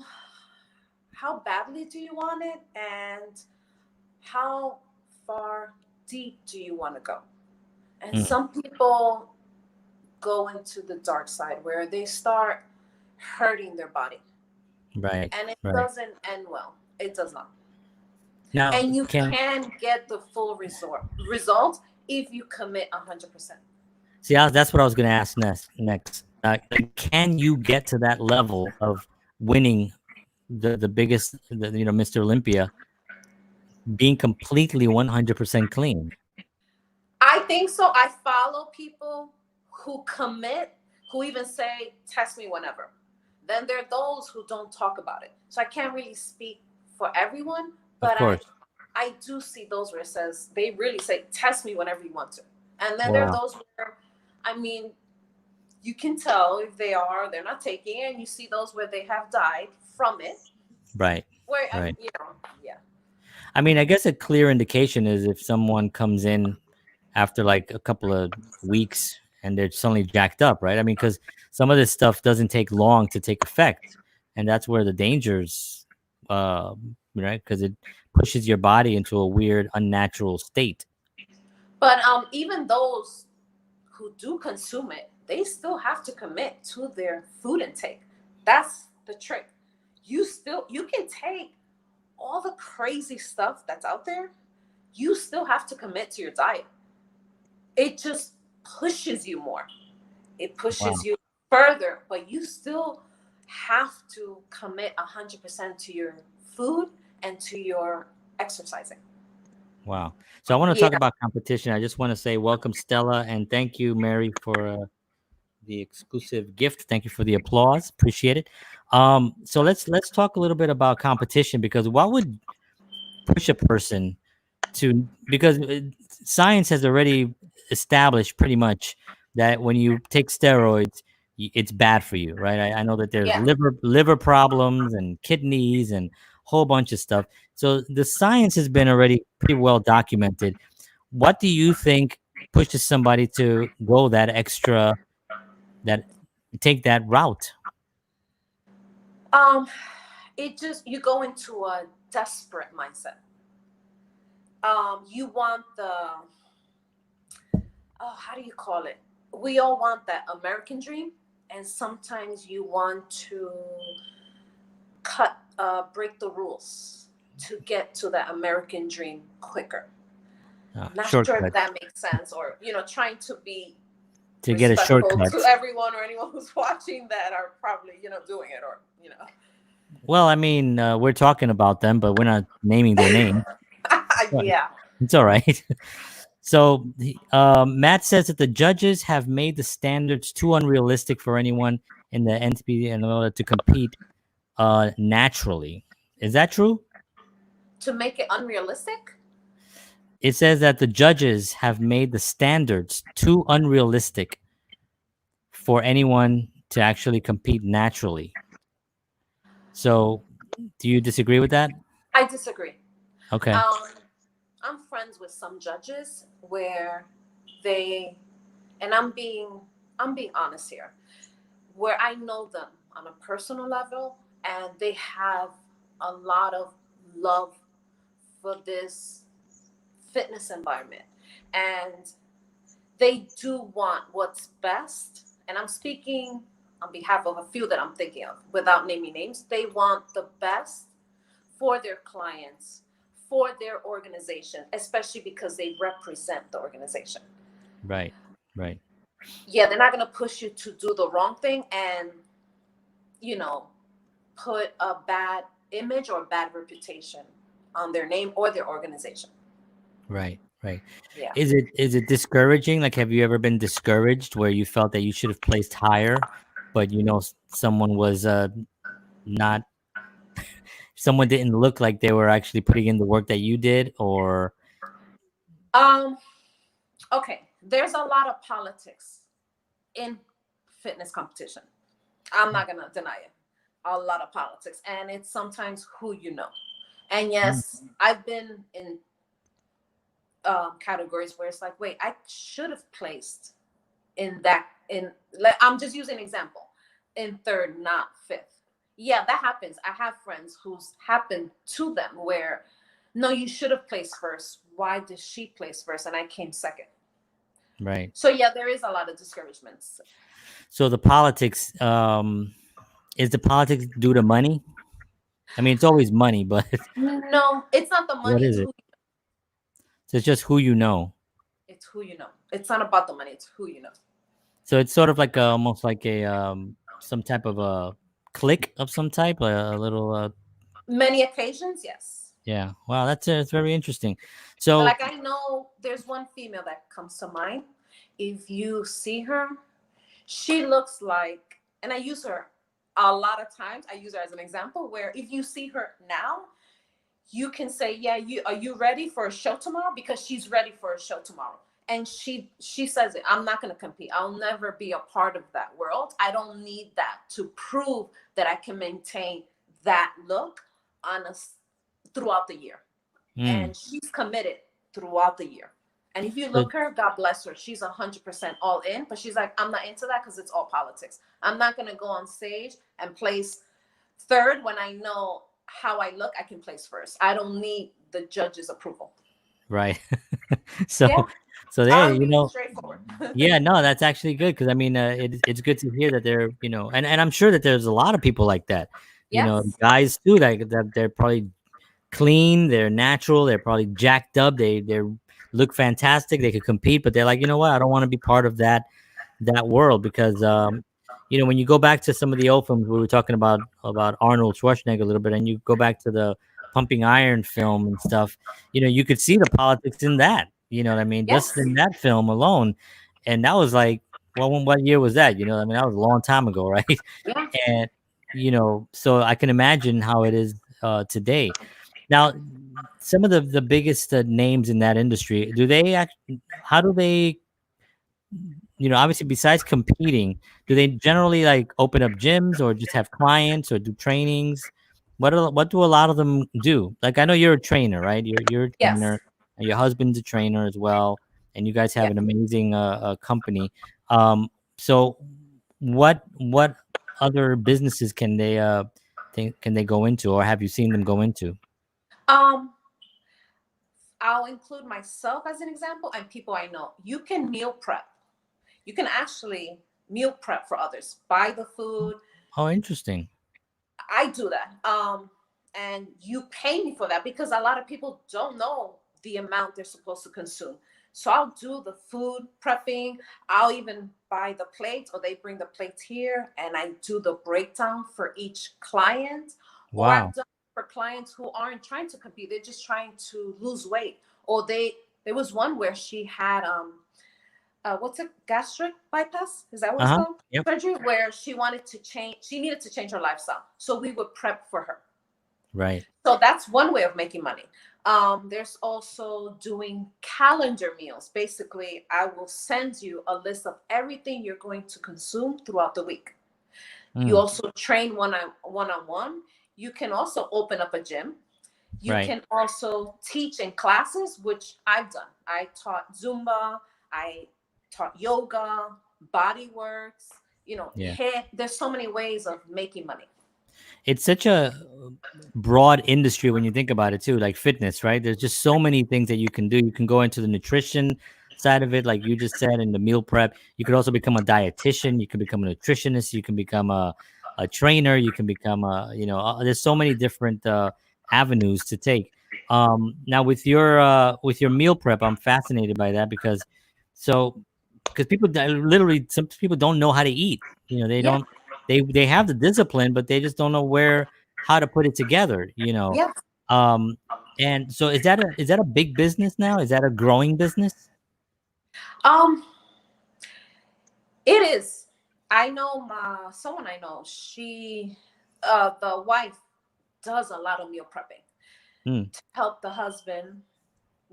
how badly do you want it, and how far deep do you want to go. And Mm, some people go into the dark side where they start hurting their body, right, and it right. doesn't end well. It does not. Now, And you can can get the full result if you commit 100%. See, that's what I was going to ask next. Like, can you get to that level of winning the biggest, Mr. Olympia, being completely 100% clean? I think so. I follow people who commit, who even say, test me whenever. Then there are those who don't talk about it. So I can't really speak for everyone, Of but I course. I do see those where it says they really say, test me whenever you want to. And then there are Wow. those where, I mean, you can tell if they're not taking it, and you see those where they have died from it. Right. Where Right. yeah. I mean, I guess a clear indication is if someone comes in after like a couple of weeks and they're suddenly jacked up, right? I mean, because some of this stuff doesn't take long to take effect, and that's where the dangers, right? Because it pushes your body into a weird, unnatural state. But even those who do consume it, they still have to commit to their food intake. That's the trick. You can take all the crazy stuff that's out there. You still have to commit to your diet. It just pushes you more. It pushes Wow. you further, but you still have to commit 100% to your food and to your exercising. Wow. So I want to Yeah. talk about competition. I just want to say welcome, Stella, and thank you, Mary, for the exclusive gift. Thank you for the applause. Appreciate it. So let's talk a little bit about competition, because what would push a person to, because science has already established pretty much that when you take steroids, it's bad for you, right? I know that there's Yeah. liver problems and kidneys and whole bunch of stuff. So the science has been already pretty well documented. What do you think pushes somebody to go that extra, that take that route? Um, it just you go into a desperate mindset. You want the how do you call it? We all want that American dream, and sometimes you want to break the rules to get to that American dream quicker. Not sure if Shortcuts. that makes sense, or trying to be. to get a respectful to shortcut. everyone or anyone who's watching that are probably, doing it, or, Well, I mean, we're talking about them, but we're not naming their name. Right. yeah. It's all right. So Matt says that the judges have made the standards too unrealistic for anyone in the NTP in order to compete naturally. Is that true? To make it unrealistic? It says that the judges have made the standards too unrealistic for anyone to actually compete naturally. So, do you disagree with that? I disagree. Okay. Um, I'm friends with some judges where they, and I'm being honest here, where I know them on a personal level, and they have a lot of love for this fitness environment, and they do want what's best. And I'm speaking on behalf of a few that I'm thinking of without naming names. They want the best for their clients, for their organization, especially because they represent the organization. Right. Right. Yeah, they're not going to push you to do the wrong thing and, you know, put a bad image or bad reputation on their name or their organization. Right. Right. Yeah. Is it discouraging? Like, have you ever been discouraged where you felt that you should have placed higher, but someone was not someone didn't look like they were actually putting in the work that you did, or Um, okay. There's a lot of politics in fitness competition. I'm not going to deny it. A lot of politics. And it's sometimes who you know. And Mm, yes, I've been in categories where it's like, wait, I should have placed in that, I'm just using an example, in third, not fifth. Yeah, that happens. I have friends who's happened to them where, no, you should have placed first. Why did she place first and I came second? right. So yeah, there is a lot of discouragements. So the politics, is the politics due to money? I mean, it's always money, but No, it's not the what money. is it? So it's just who you know. It's who you know. It's not about the money. It's who you know. So it's sort of like almost like a some type of a click of some type, a little Many occasions, yes. yeah. Wow, that's very interesting. So Like I know there's one female that comes to mind. If you see her, she looks like, and I use her a lot of times. I use her as an example where if you see her now, you can say, "Yeah, you are you ready for a show tomorrow?" Because she's ready for a show tomorrow. And she says it. I'm not going to compete. I'll never be a part of that world. I don't need that to prove that I can maintain that look on throughout the year. mm, And she's committed throughout the year. And if you so look her, God bless her, she's 100% all in. But she's like, I'm not into that because it's all politics. I'm not going to go on stage and place third when I know how I look. I can place first. I don't need the judge's approval. right. so Yeah, so there, I'm being straightforward. yeah, no, that's actually good because I mean, it's good to hear that they're, and I'm sure that there's a lot of people like that, Yes, guys too, that they're probably clean, they're natural, they're probably jacked up, they look fantastic, they could compete, but they're like, you know what, I don't want to be part of that world because when you go back to some of the old films, we were talking about Arnold Schwarzenegger a little bit, and you go back to the Pumping Iron film and stuff, you could see the politics in that. You know what I mean? Just yes, in that film alone, and that was like, well, what year was that? I mean, that was a long time ago, right? yeah. And so I can imagine how it is today. Now, some of the biggest names in that industry, do they act? How do they obviously besides competing, do they generally like open up gyms or just have clients or do trainings? What do a lot of them do? Like I know you're a trainer, right? You're a trainer, Yes, and your husband's a trainer as well, and you guys have yeah. an amazing company. So what other businesses can they can they go into, or have you seen them go into? Um, I'll include myself as an example and people I know. You can meal prep. You can actually meal prep for others. Buy the food. Oh, interesting. I do that. And you pay me for that because a lot of people don't know the amount they're supposed to consume. So I'll do the food prepping. I'll even buy the plates, or they bring the plates here, and I do the breakdown for each client. Or I've Wow. done for clients who aren't trying to compete, they're just trying to lose weight. Or there was one where she had what's it, gastric bypass, is that what it's Uh-huh. called, Yep. surgery, where she needed to change her lifestyle, so we would prep for her. Right. So that's one way of making money. There's also doing calendar meals. Basically, I will send you a list of everything you're going to consume throughout the week. You Mm, also train on one. You can also open up a gym. You right. can also teach in classes, which I've done. I taught Zumba, I taught yoga, body works, Yeah. hair. There's so many ways of making money. It's such a broad industry when you think about it too, like fitness, right? There's just so many things that you can do. You can go into the nutrition side of it, like you just said, in the meal prep. You could also become a dietitian. You can become a nutritionist. You can become a trainer. You can become there's so many different avenues to take. Now with your meal prep, I'm fascinated by that so because literally some people don't know how to eat. They Yeah, don't they have the discipline, but they just don't know how to put it together. yeah. Um, and so is that a big business now? Is that a growing business? Um, it is. I know someone I know. The wife does a lot of meal prepping Mm, to help the husband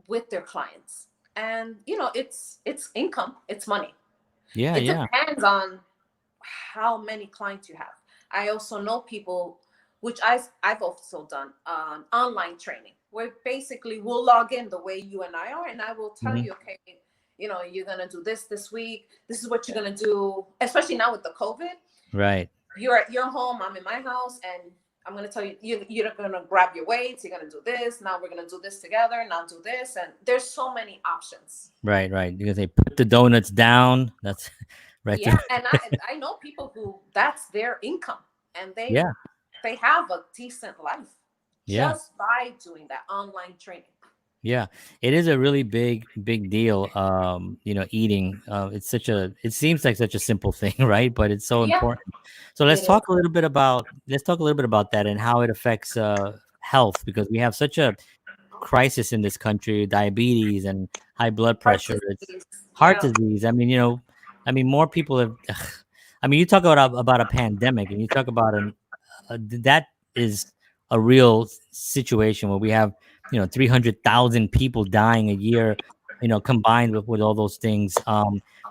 with their clients, and it's income, it's money. yeah, It yeah. depends on how many clients you have. I also know people, which I've also done, online training, where basically we'll log in the way you and I are, and I will tell Hmm. you, okay, you're gonna do this week. This is what you're gonna do, especially now with the COVID. Right, You're at your home, I'm in my house, and I'm gonna tell you, you're gonna grab your weights. You're gonna do this. Now we're gonna do this together. Now do this, and there's so many options. right. Because they put the donuts down. That's right there. Yeah, and I know people who that's their income, and they Yeah, they have a decent life yeah. just by doing that online training. Yeah, it is a really big deal. Eating. It seems like such a simple thing, right? But it's so Yeah, important. So it is. let's talk a little bit about that and how it affects health, because we have such a crisis in this country: diabetes and high blood Heart pressure. It's disease. heart Yeah. disease. More people have. You talk about a pandemic, and you talk about that is a real situation where we have 300,000 people dying a year, combined with all those things.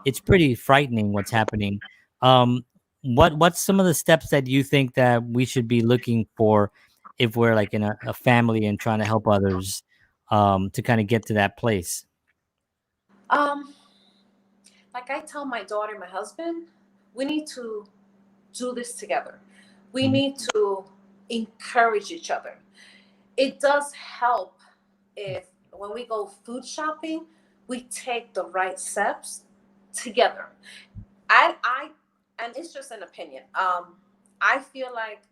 It's pretty frightening what's happening. um what's some of the steps that you think that we should be looking for if we're like in a family and trying to help others, to kind of get to that place? Um, like I tell my daughter, my husband, we need to do this together. We Mhm. need to encourage each other. It does help if when we go food shopping, we take the right steps together. I and it's just an opinion. I feel like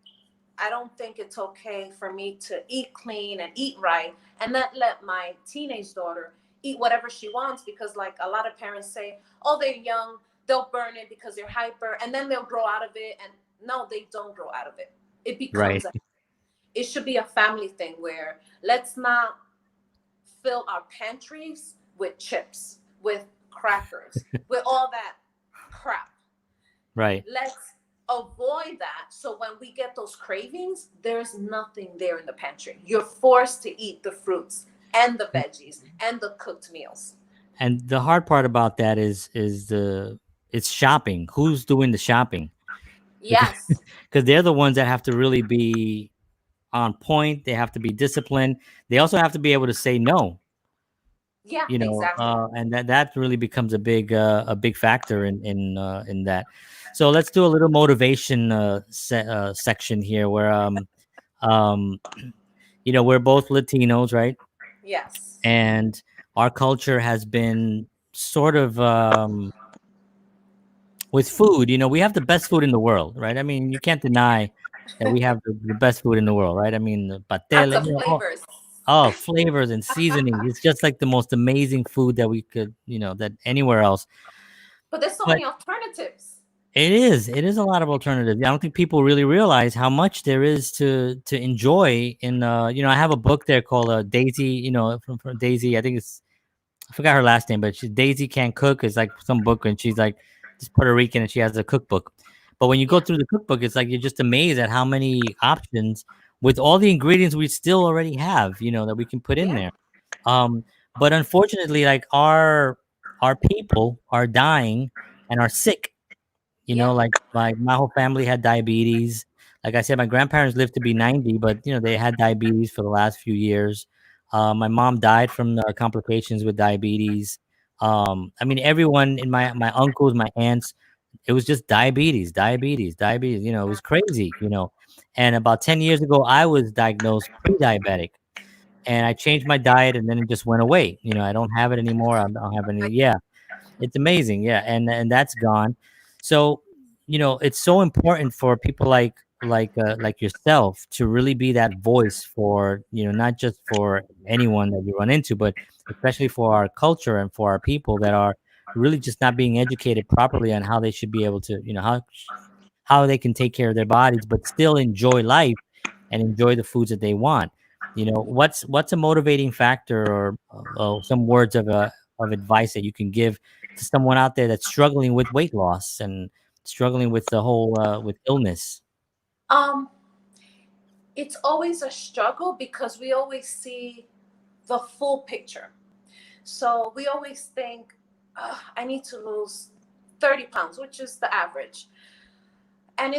I don't think it's okay for me to eat clean and eat right and not let my teenage daughter eat whatever she wants, because like a lot of parents say, oh, they're young, they'll burn it because they're hyper, and then they'll grow out of it. And no, they don't grow out of it. It Right. becomes it should be a family thing where let's not fill our pantries with chips, with crackers, with all that crap. Right. Let's avoid that, so when we get those cravings, there's nothing there in the pantry. You're forced to eat the fruits and the veggies and the cooked meals. And the hard part about that is the it's shopping. Who's doing the shopping? Because Yes. because they're the ones that have to really be on point. They have to be disciplined. They also have to be able to say no. Yeah, exactly. And that really becomes a big factor in that. So let's do a little motivation section here, where um we're both Latinos, right? Yes. And our culture has been sort of with food. We have the best food in the world, right? You can't deny that we have the best food in the world, right? The Lots patel, of flavors. Oh, flavors and seasoning. It's just like the most amazing food that we could, that anywhere else. But there's so But many alternatives. it is a lot of alternatives. I don't think people really realize how much there is to enjoy. In I have a book there called Daisy. From Daisy. I think I forgot her last name, but she's Daisy Can't Cook. It's like some book, and she's like just Puerto Rican, and she has a cookbook. But when you go Yeah, through the cookbook, it's like you're just amazed at how many options with all the ingredients we still already have, that we can put in yeah, there. Um, but unfortunately, like our people are dying and are sick. yeah. Like my whole family had diabetes. Like I said, my grandparents lived to be 90, but they had diabetes for the last few years. My mom died from the complications with diabetes. I mean, everyone in my uncles, my aunts, it was just diabetes, diabetes, diabetes. It was crazy. And about 10 years ago, I was diagnosed pre-diabetic, and I changed my diet, and then it just went away. I don't have it anymore. I don't have any. Yeah, it's amazing, yeah, and that's gone. So, it's so important for people like yourself to really be that voice for, not just for anyone that you run into, but especially for our culture and for our people that are really just not being educated properly on how they should be able to, how they can take care of their bodies, but still enjoy life and enjoy the foods that they want. What's a motivating factor, or some words of advice that you can give to someone out there that's struggling with weight loss and struggling with the whole with illness? Um, it's always a struggle because we always see the full picture. So we always think, I need to lose 30 pounds, which is the average. And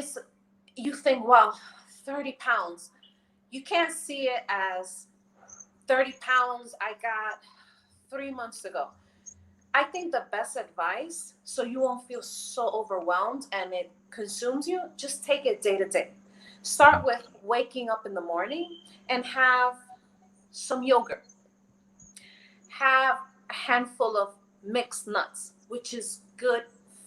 you think, well, 30 pounds. You can't see it as 30 pounds I got 3 months ago. I think the best advice, so you won't feel so overwhelmed and it consumes you, just take it day to day. Start with waking up in the morning and have some yogurt. Have a handful of mixed nuts, which is good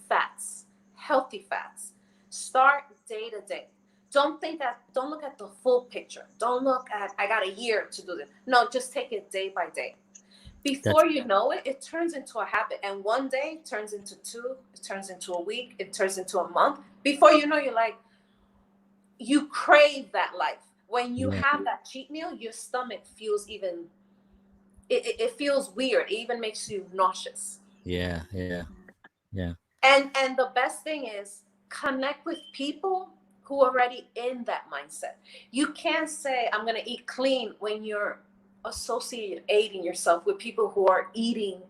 fats, healthy fats. Start day to day. Don't look at the full picture. Don't look at I got a year to do this. No, just take it day by day. That's Before you know it, it turns into a habit. And one day turns into two, it turns into a week, it turns into a month. Before you know, you're like, you crave that life. When you Yeah, have that cheat meal, your stomach feels even, it feels weird. It even makes you nauseous. yeah, yeah, yeah. And the best thing is connect with people who are already in that mindset. You can't say I'm going to eat clean when you're associating yourself with people who are eating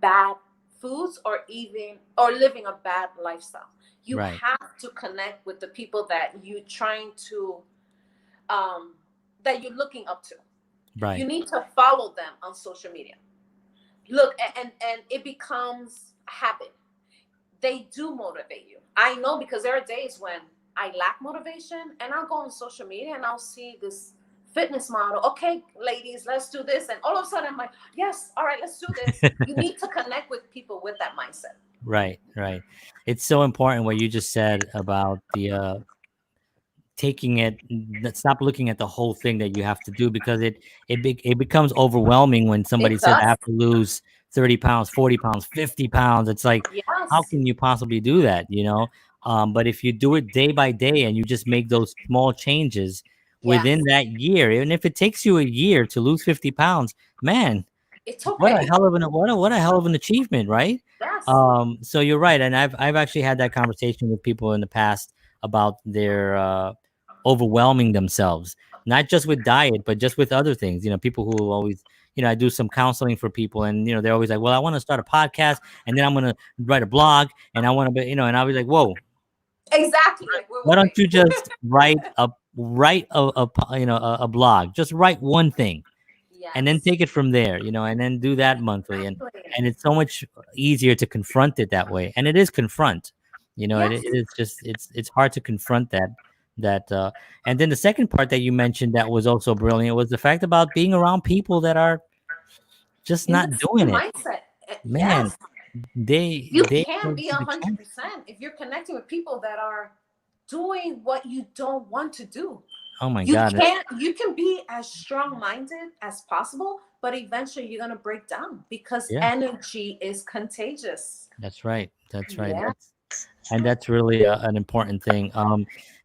bad foods or even or living a bad lifestyle. You Right, have to connect with the people that you trying to um that you're looking up to. You right. need to follow them on social media. Look, and it becomes a habit. They do motivate you. I know because there are days when I lack motivation and I'll go on social media and I'll see this fitness model. Okay, ladies, let's do this. And all of a sudden I'm like, yes, all right, let's do this. You need to connect with people with that mindset. Right, right. It's so important what you just said about the taking it, stop looking at the whole thing that you have to do, because it becomes overwhelming when somebody It says I does. have to lose 30 pounds, 40 pounds, 50 pounds. It's like, how Yes. can you possibly do that, but if you do it day by day and you just make those small changes within Yes. that year, even if it takes you a year to lose 50 pounds, man, It's what a okay. hell of an what a hell of an achievement, right? Yes. So you're right, and I've actually had that conversation with people in the past about their overwhelming themselves, not just with diet, but just with other things. People who always, I do some counseling for people, and they're always like, "Well, I want to start a podcast, and then I'm gonna write a blog, and I want to be," and I'll be like, "Whoa, Exactly. Like, wait, why wait, don't you wait. just write a blog? Just write one thing." And then Yes. take it from there, and then do that monthly, Exactly. and it's so much easier to confront it that way. And it is confront, it Yes. is just it's hard to confront that. And then the second part that you mentioned that was also brilliant was the fact about being around people that are just In the not doing same it. mindset. Man, Yes. they You they can't make be the change. 100% if you're connecting with people that are doing what you don't want to do. Oh my You God. can't, you can be as strong-minded as possible, but eventually you're going to break down because Yeah, energy is contagious. that's right. That's right. Yeah. That's really an important thing.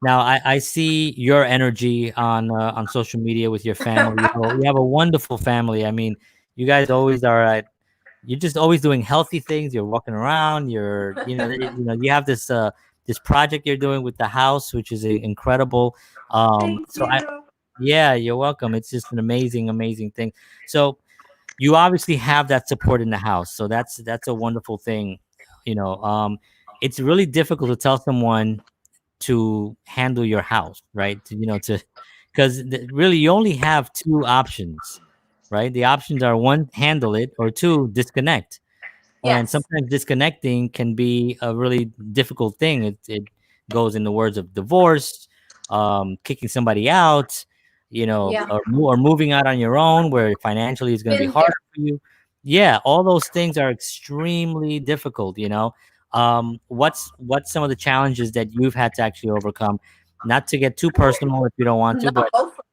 Now I see your energy on social media with your family. You have a wonderful family. I mean, you guys always are at. You're just always doing healthy things. You're walking around. You have this project you're doing with the house, which is incredible. Thank So I you. Yeah, you're welcome. It's just an amazing thing. So you obviously have that support in the house, so that's a wonderful thing. you know um it's really difficult to tell someone to handle your house, right? To because really you only have two options, right? The options are: one, handle it, or two, disconnect. And Yes. sometimes disconnecting can be a really difficult thing. It goes in the words of divorce, kicking somebody out, Yeah. or moving out on your own, where financially is going to be Been hard there. for you. Yeah, all those things are extremely difficult. What's some of the challenges that you've had to actually overcome? Not to get too personal if you don't want No, to, but go for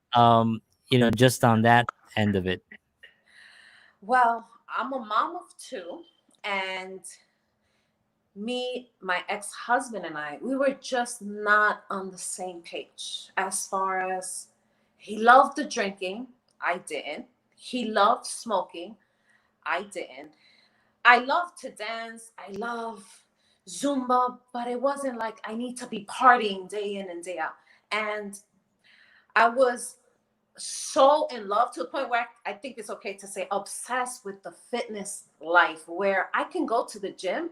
it. just on that end of it. Well, I'm a mom of two, and my ex-husband and I, we were just not on the same page as far as he loved the drinking, I didn't. He loved smoking, I didn't. I love to dance, I love Zumba, but it wasn't like I need to be partying day in and day out. And I was so in love to the point where I think it's okay to say obsessed with the fitness life, where I can go to the gym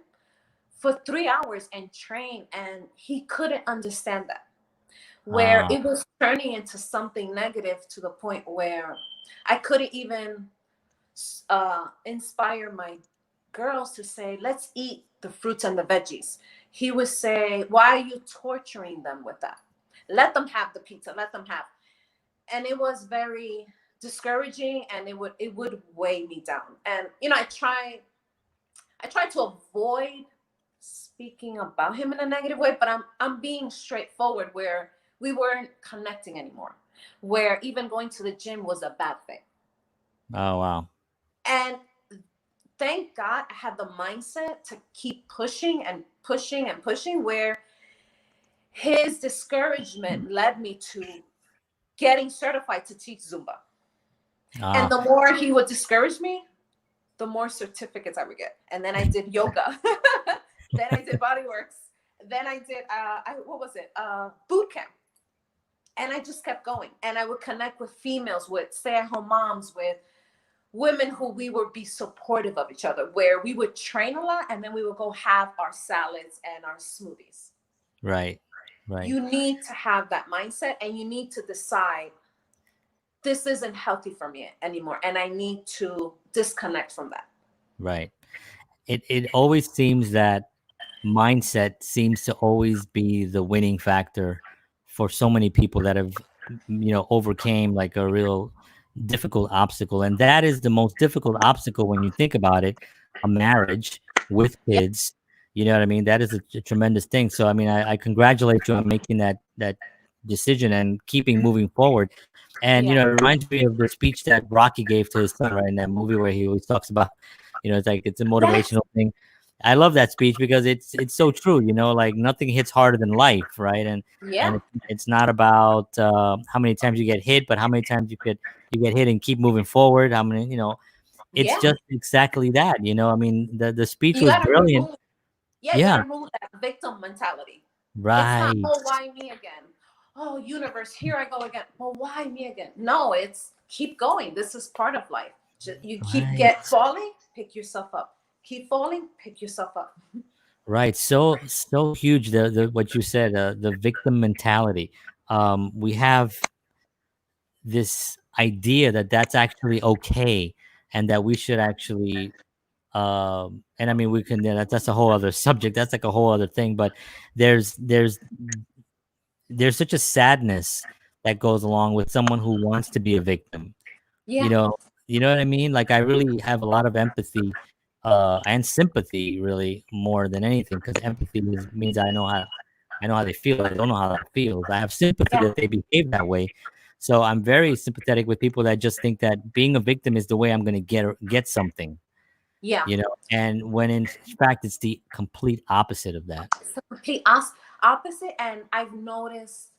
for 3 hours and train, and he couldn't understand that, where uh, it was turning into something negative to the point where I couldn't even inspire my girls to say, let's eat the fruits and the veggies. He would say, why are you torturing them with that? Let them have the pizza, let them have. And it was very discouraging, and it would weigh me down. And I try to avoid speaking about him in a negative way, but I'm being straightforward, where we weren't connecting anymore, where even going to the gym was a bad thing. oh wow. And thank God I had the mindset to keep pushing and pushing and pushing, where his discouragement led me to getting certified to teach Zumba. And uh, the more he would discourage me, the more certificates I would get. And then I did yoga. Then I did body works. Then I did what was it? Boot camp. And I just kept going. And I would connect with females, with stay-at-home moms, with women who we would be supportive of each other, where we would train a lot and then we would go have our salads and our smoothies. right, right. You need to have that mindset, and you need to decide this isn't healthy for me anymore, and I need to disconnect from that. Right. It always seems that mindset seems to always be the winning factor for so many people that have overcame like a real difficult obstacle, and that is the most difficult obstacle when you think about it: a marriage with Yeah, kids. You know what I mean? That is a tremendous thing. So I mean, I congratulate you on making that decision and keeping moving forward. And yeah, it reminds me of the speech that Rocky gave to his son, right, in that movie, where he always talks about, it's like it's a yes, motivational thing. I love that speech because it's so true. Like nothing hits harder than life, right? And yeah, it's not about how many times you get hit, but how many times you get hit and keep moving forward. How many, it's yeah. just exactly that. I mean, the speech You was gotta brilliant. remove, yeah, you Yeah, gotta remove that victim mentality. It's not, right, oh, why me again? Oh, universe, here I go again. Well, why me again? No, it's keep going. This is part of life. You keep right, get falling, pick yourself up. Keep falling, pick yourself up. right. So huge. The what you said, the victim mentality. We have this idea that that's actually okay, and that we should actually and I mean, we can, that's a whole other subject. That's like a whole other thing. But there's there's there's such a sadness that goes along with someone who wants to be a victim. you Yeah, know you know what I mean? Like, I really have a lot of empathy and sympathy, really, more than anything, because empathy means I know I know how they feel. I don't know how that feels. I have sympathy Yeah. that they behave that way. So I'm very sympathetic with people that just think that being a victim is the way I'm going to get something, Yeah. and when in fact it's the complete opposite of that. It's the complete opposite. And I've noticed,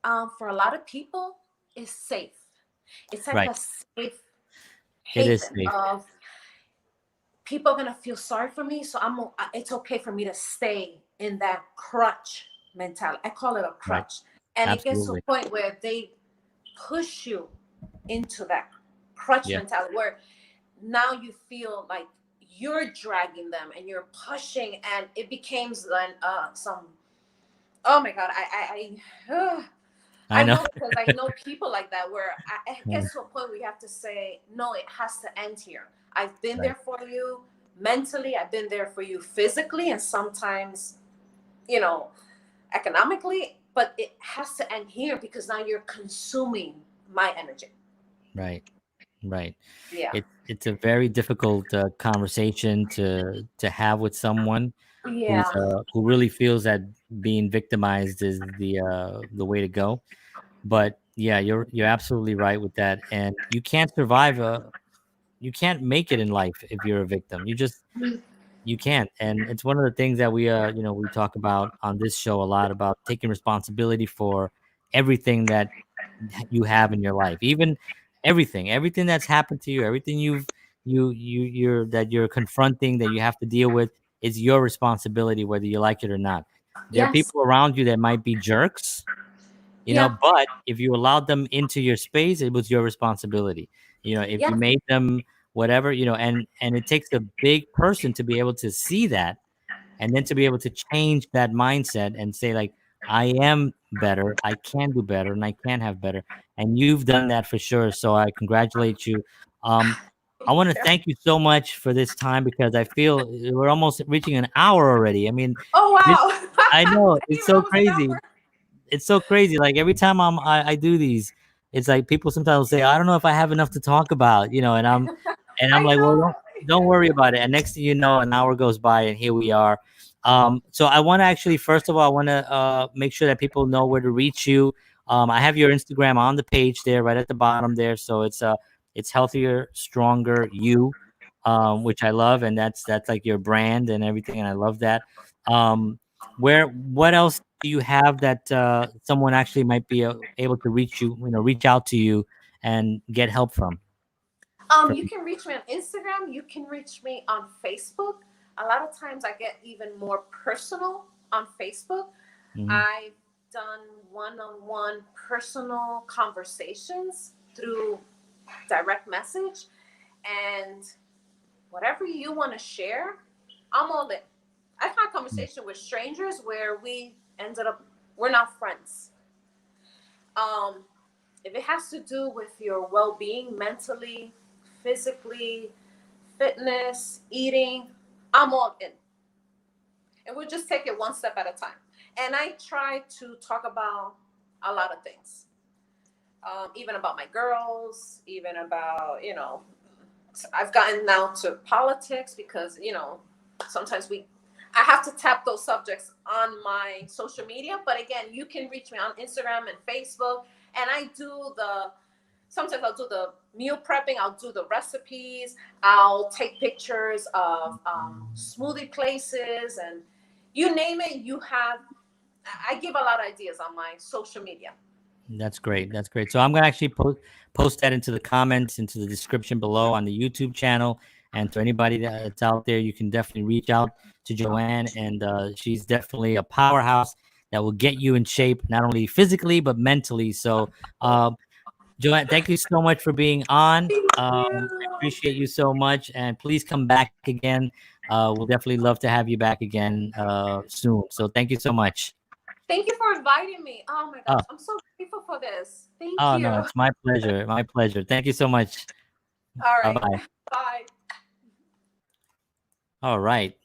for a lot of people, it's safe. It's like Right. a safe It is haven safe. of people are gonna feel sorry for me, so it's okay for me to stay in that crutch mentality. I call it a Right. crutch. And it gets to a Absolutely. point where they push you into that crutch Yeah. mentality where now you feel like you're dragging them and you're pushing, and it becomes then some, oh my god, I I know. know, because I know people like that where it Yeah. gets to a point where you have to say, no, it has to end here. I've been Right. there for you mentally, I've been there for you physically, and sometimes, you know, economically, but it has to end here because now you're consuming my energy. Right. Right. Yeah. It's a very difficult conversation to have with someone Yeah. who really feels that being victimized is the way to go. But yeah, you're absolutely right with that. And you can't survive you can't make it in life if you're a victim. You can't. And it's one of the things that we talk about on this show a lot, about taking responsibility for everything that you have in your life. Even everything that's happened to you, everything you're confronting, that you have to deal with, is your responsibility, whether you like it or not. There are Yes. people around you that might be jerks, Yeah. but if you allowed them into your space, it was your responsibility. If you Yeah. made them whatever, and it takes a big person to be able to see that, and then to be able to change that mindset and say, like, I am better, I can do better, and I can have better. And you've done that for sure, so I congratulate you. um I want to thank you so much for this time, because I feel we're almost reaching an hour already. I mean, Oh this, wow. I know I didn't it's even know so it was an crazy. hour. It's so crazy. Like every time I do these, it's like people sometimes will say, I don't know if I have enough to talk about, and I'm I like, well, know. don't worry about it. And next thing you know, an hour goes by, and here we are. So I want to actually, first of all, I want to make sure that people know where to reach you. I have your Instagram on the page there, right at the bottom there. So it's healthier, stronger you, which I love, and that's like your brand and everything, and I love that. What else do you have that someone actually might be able to reach out to you and get help from? You can reach me on Instagram. You can reach me on Facebook. A lot of times I get even more personal on Facebook. Mhm. I've done one-on-one personal conversations through direct message, and whatever you want to share, I'm all in. I've had conversation with strangers where we ended up, we're not friends. Um, if it has to do with your well-being mentally, physically, fitness, eating, I'm all in. And we'll just take it one step at a time. And I try to talk about a lot of things, even about my girls, even about, I've gotten now to politics because, sometimes I have to tap those subjects on my social media. But again, you can reach me on Instagram and Facebook. And sometimes I'll do the meal prepping, I'll do the recipes, I'll take pictures of smoothie places, and you name it, I give a lot of ideas on my social media. That's great. That's great. So I'm gonna actually post that into the comments, into the description below on the YouTube channel. And to anybody that's out there, you can definitely reach out to Joanne, and she's definitely a powerhouse that will get you in shape, not only physically but mentally. So, Joanne, thank you so much for being on. Thank I you. appreciate you so much, and please come back again. We'll definitely love to have you back again soon. So thank you so much. Thank you for inviting me. Oh my Oh, gosh, I'm so grateful for this. Thank oh you. no, it's my pleasure. My pleasure. Thank you so much. All Bye right. bye. Bye. All right.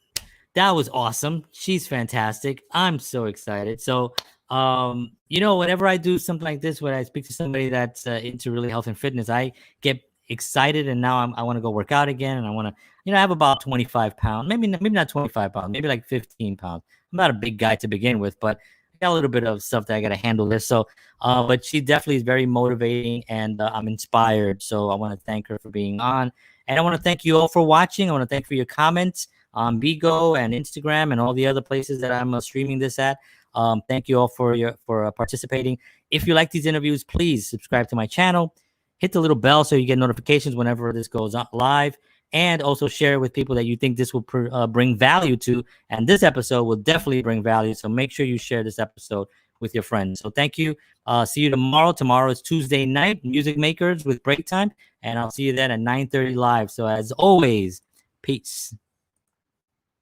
That was awesome. She's fantastic. I'm so excited. So, whenever I do something like this, where I speak to somebody that's into really health and fitness, I get excited, and now I want to go work out again, and I want to, I have about 25 pounds, maybe not 25 pounds, maybe like 15 pounds. I'm not a big guy to begin with, but I got a little bit of stuff that I got to handle this. So, but she definitely is very motivating, and I'm inspired. So I want to thank her for being on, and I want to thank you all for watching. I want to thank for your comments on Bigo and Instagram and all the other places that I'm streaming this at. Thank you all for participating. If you like these interviews, please subscribe to my channel. Hit the little bell so you get notifications whenever this goes on live, and also share it with people that you think this will bring value to. And this episode will definitely bring value. So make sure you share this episode with your friends. So thank you. See you tomorrow. Tomorrow is Tuesday night, Music Makers with Break Time. And I'll see you then at 9:30 live. So as always, peace.